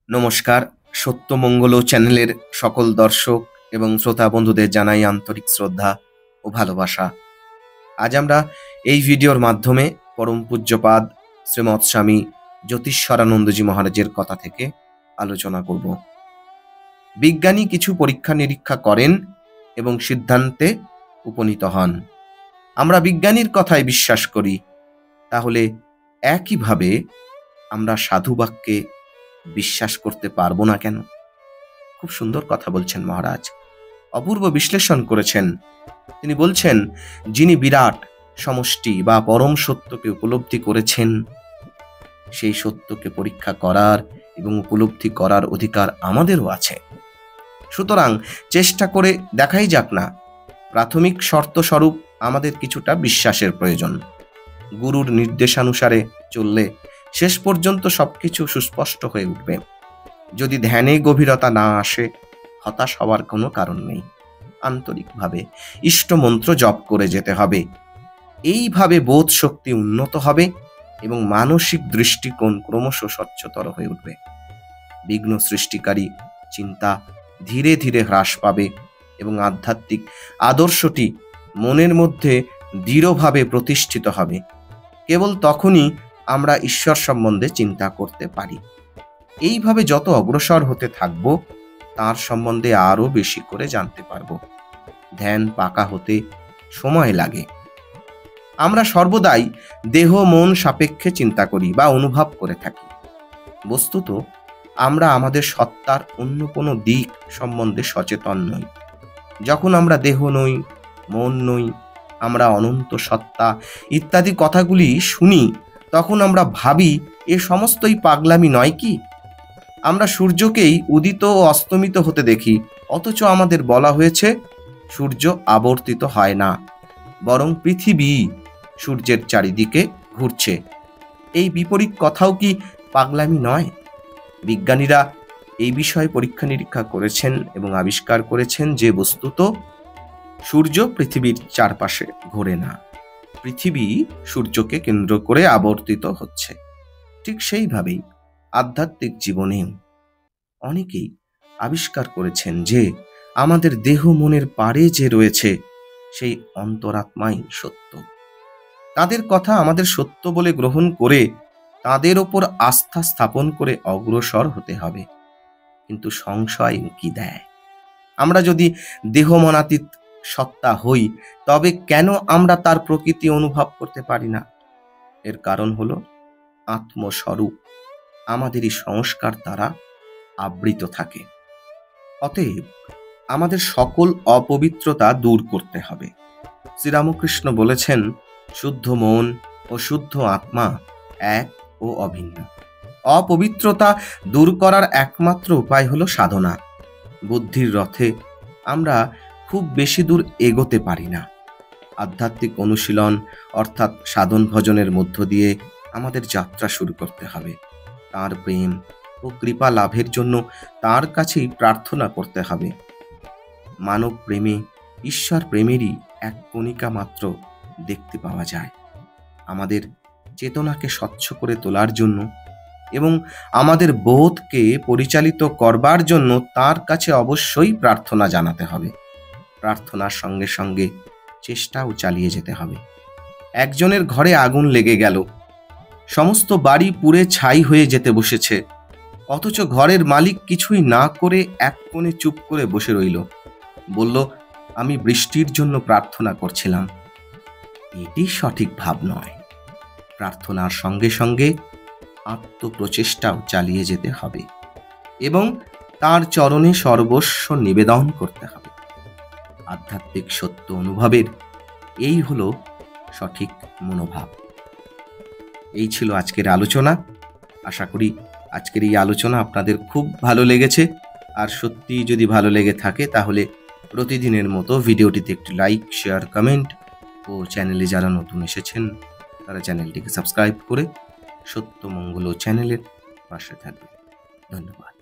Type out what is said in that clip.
নমস্কার। সত্যমঙ্গল চ্যানেলের সকল দর্শক এবং শ্রোতা বন্ধুদের জানাই আন্তরিক শ্রদ্ধা ও ভালোবাসা। আজ আমরা এই ভিডিওর মাধ্যমে পরম পূজ্যপাদ শ্রীমৎ স্বামী জ্যোতিষ্বরানন্দজি মহারাজের কথা থেকে আলোচনা করব। বিজ্ঞানী কিছু পরীক্ষা নিরীক্ষা করেন এবং সিদ্ধান্তে উপনীত হন। আমরা বিজ্ঞানীর কথায় বিশ্বাস করি, তাহলে একইভাবে আমরা সাধু বাক্যে বিশ্বাস করতে পারবো না কেন? খুব সুন্দর কথা বলছেন মহারাজ, অপূর্ব বিশ্লেষণ করেছেন। তিনি বলছেন, যিনি বিরাট সমষ্টি বা পরম সত্যকে উপলব্ধি করেছেন, সেই সত্যকে পরীক্ষা করার এবং উপলব্ধি করার অধিকার আমাদেরও আছে। সুতরাং চেষ্টা করে দেখাই যাক না। প্রাথমিক শর্ত স্বরূপ আমাদের কিছুটা বিশ্বাসের প্রয়োজন। গুরুর নির্দেশানুসারে চললে শেষ পর্যন্ত সবকিছু সুস্পষ্ট হয়ে উঠবে। যদি ধ্যানে গভীরতা না আসে, হতাশ হওয়ার কোনো কারণ নেই। আন্তরিকভাবে ইষ্ট মন্ত্র জপ করে যেতে হবে। এইভাবে বোধ শক্তি উন্নত হবে এবং মানসিক দৃষ্টিকোণ ক্রমশ স্বচ্ছতর হয়ে উঠবে। বিঘ্ন সৃষ্টিকারী চিন্তা ধীরে ধীরে হ্রাস পাবে এবং আধ্যাত্মিক আদর্শটি মনের মধ্যে দৃঢ়ভাবে প্রতিষ্ঠিত হবে। কেবল তখনই আমরা ঈশ্বর সম্বন্ধে চিন্তা করতে পারি। এইভাবে যত অগ্রসর হতে থাকব, তার সম্বন্ধে আরও বেশি করে জানতে পারব। ধ্যান পাকা হতে সময় লাগে। আমরা সর্বদাই দেহ মন সাপেক্ষে চিন্তা করি বা অনুভব করে থাকি। বস্তুত আমরা আমাদের সত্তার অন্য কোনো দিক সম্বন্ধে সচেতন নই। যখন আমরা দেহ নই, মন নই, আমরা অনন্ত সত্তা ইত্যাদি কথাগুলি শুনি, তখন আমরা ভাবি এ সমস্তই পাগলামি নয় কি? আমরা সূর্যকেই উদিত ও অস্তমিত হতে দেখি, অথচ আমাদের বলা হয়েছে সূর্য আবর্তিত হয় না, বরং পৃথিবী সূর্যের চারিদিকে ঘুরছে। এই বিপরীত কথাও কি পাগলামি নয়? বিজ্ঞানীরা এই বিষয়ে পরীক্ষা নিরীক্ষা করেছেন এবং আবিষ্কার করেছেন যে বস্তুত সূর্য পৃথিবীর চারপাশে ঘোরে না, পৃথিবী সূর্যকে কেন্দ্র করে আবর্তিত হচ্ছে। ঠিক সেইভাবেই আধ্যাত্মিক জীবনেও অনেকেই আবিষ্কার করেছেন যে আমাদের দেহ মনের পারে যে রয়েছে, সেই অন্তরাত্মাই সত্য। তাদের কথা আমাদের সত্য বলে গ্রহণ করে তাদের ওপর আস্থা স্থাপন করে অগ্রসর হতে হবে। কিন্তু সংশয় উকি দেয়। আমরা যদি দেহ মনাতীত সত্তা হই, তবে কেন আমরা তার প্রকৃতি অনুভব করতে পারি না? এর কারণ হলো আত্মস্বরূপ আমাদেরই সংস্কার দ্বারা আবৃত থাকে। অতএব আমাদের সকল অপবিত্রতা দূর করতে হবে। শ্রীরামকৃষ্ণ বলেছেন, শুদ্ধ মন ও শুদ্ধ আত্মা এক ও অভিন্ন। অপবিত্রতা দূর করার একমাত্র উপায় হলো সাধনা। বুদ্ধির রথে আমরা খুব বেশি দূর এগোতে পারি না। আধ্যাত্মিক অনুশীলন অর্থাৎ সাধন ভজনের মধ্য দিয়ে আমাদের যাত্রা শুরু করতে হবে। তার প্রেম ও কৃপা লাভের জন্য তার কাছেই প্রার্থনা করতে হবে। মানব প্রেমে ঈশ্বর প্রেমেরই এক কণিকা মাত্র দেখতে পাওয়া যায়। আমাদের চেতনাকে স্বচ্ছ করে তোলার জন্য এবং আমাদের বোধকে পরিচালিত করবার জন্য তার কাছে অবশ্যই প্রার্থনা জানাতে হবে। প্রার্থনার সঙ্গে সঙ্গে চেষ্টাও চালিয়ে যেতে হবে। একজনের ঘরে আগুন লেগে গেল, সমস্ত বাড়ি পুড়ে ছাই হয়ে যেতে বসেছে, অথচ ঘরের মালিক কিছুই না করে এক কোণে চুপ করে বসে রইল। বলল, আমি বৃষ্টির জন্য প্রার্থনা করছিলাম। এটি সঠিক ভাব নয়। প্রার্থনার সঙ্গে সঙ্গে আত্মপ্রচেষ্টাও চালিয়ে যেতে হবে এবং তার চরণে সর্বস্ব নিবেদন করতে হবে। আধ্যাত্মিক সত্য অনুভবের এই হলো সঠিক মনোভাব। এই ছিল আজকের আলোচনা। আশা করি আজকের এই আলোচনা আপনাদের খুব ভালো লেগেছে। আর সত্যি যদি ভালো লেগে থাকে, তাহলে প্রতিদিনের মতো ভিডিওটিতে একটি লাইক, শেয়ার, কমেন্ট ও চ্যানেলে যারা নতুন এসেছেন তারা চ্যানেলটিকে সাবস্ক্রাইব করে সত্যমঙ্গল চ্যানেলের পাশে থাকবে। ধন্যবাদ।